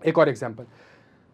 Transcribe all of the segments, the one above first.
एक और एग्जांपल,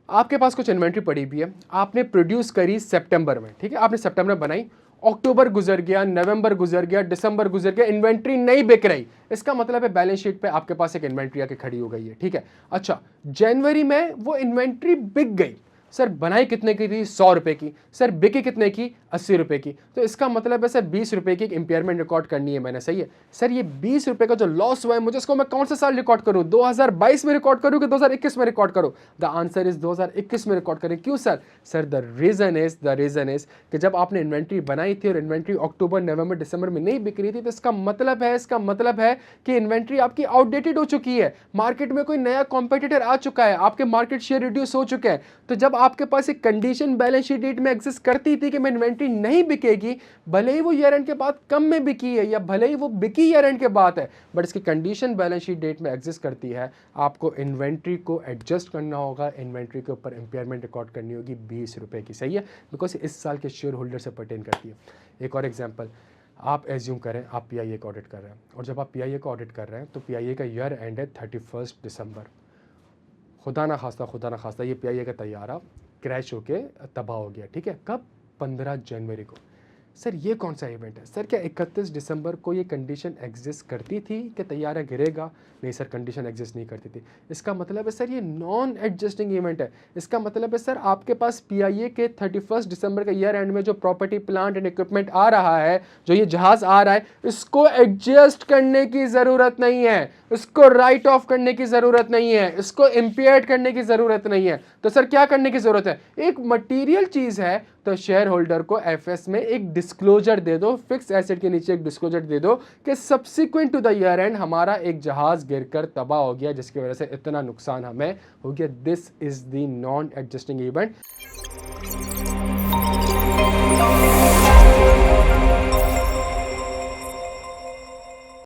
आपके पास कुछ इन्वेंट्री पड़ी हुई है, आपने प्रोड्यूस करी सितंबर में, ठीक है, आपने सितंबर में बनाई, अक्टूबर गुजर गया, नवंबर गुजर गया, दिसंबर गुजर गया, इन्वेंट्री नहीं बिक रही। इसका मतलब है बैलेंस शीट पे आपके पास एक इन्वेंट्री आके खड़ी हो गई है, ठीक है। अच्छा, जनवरी में वो इन्वेंट्री बिक गई। सर बनाई कितने की थी? 100 रुपए की। सर बिकी कितने की? 80 रुपए की। तो इसका मतलब है सर 20 रुपए की एक इंपेयरमेंट रिकॉर्ड करनी है मैंने, सही है। सर ये 20 रुपए का जो लॉस हुआ है, मुझे इसको मैं कौन सा साल रिकॉर्ड करूं? 2022 में रिकॉर्ड करूं कि 2021 में रिकॉर्ड करूं? द आंसर इज 2021 में रिकॉर्ड करें। क्यों sir? Sir the reason is कि जब आपने इन्वेंट्री बनाई थी और इन्वेंट्री अक्टूबर, नवंबर, दिसंबर में नहीं बिक रही थी, तो इसका मतलब है कि इन्वेंट्री आपकी आउटडेटेड हो चुकी है, मार्केट में कोई नया कॉम्पिटिटर आ चुका है, आपके मार्केट शेयर रिड्यूस हो चुके हैं। तो जब आपके पास एक कंडीशन बैलेंस शीट डेट में एग्जिस्ट करती थी कि मैं इन्वेंट्री नहीं बिकेगी, भले ही वो ईयर एंड के बाद कम में बिकी है या भले ही वो बिकी ईयर एंड के बाद है, बट इसकी कंडीशन बैलेंस शीट डेट में एग्जिस्ट करती है, आपको इन्वेंट्री को एडजस्ट करना होगा, इन्वेंट्री के ऊपर इंपेयरमेंट रिकॉर्ड करनी होगी 20 रुपए की, सही है, बिकॉज इस साल के शेयर होल्डर से पर्टेन करती है। एक और एग्जाम्पल, आप एज्यूम करें आप पीआईए का ऑडिट कर रहे हैं, और जब आप पीआईए का ऑडिट कर रहे हैं तो पीआईए का ईयर एंड है 31 दिसंबर। खुदा ना खास्ता ये पीआईए का तैयारा क्रैश होके तबाह हो गया, ठीक है, कब? 15 जनवरी को। सर ये कौन सा इवेंट है? सर क्या 31 दिसंबर को ये कंडीशन एग्जिस्ट करती थी कि तैयारा गिरेगा? नहीं सर, कंडीशन एग्जिस्ट नहीं करती थी। इसका मतलब है सर ये नॉन एडजस्टिंग इवेंट है। इसका मतलब है सर आपके पास पीआईए के 31 दिसंबर के ईयर एंड में जो प्रॉपर्टी, प्लांट एंड इक्विपमेंट आ रहा है, जो ये जहाज आ रहा है, इसको एडजस्ट करने की ज़रूरत नहीं है, इसको राइट ऑफ करने की ज़रूरत नहीं है, इसको इम्पेयर्ड करने की ज़रूरत नहीं है। तो सर क्या करने की ज़रूरत है? एक मटीरियल चीज़ है तो शेयर होल्डर को एफएस में एक डिस्क्लोजर दे दो, फिक्स एसेट के नीचे एक डिस्क्लोजर दे दो कि subsequent to the year end हमारा एक जहाज गिरकर तबाह हो गया जिसकी वजह से इतना नुकसान हमें हो गया। This is the non adjusting event.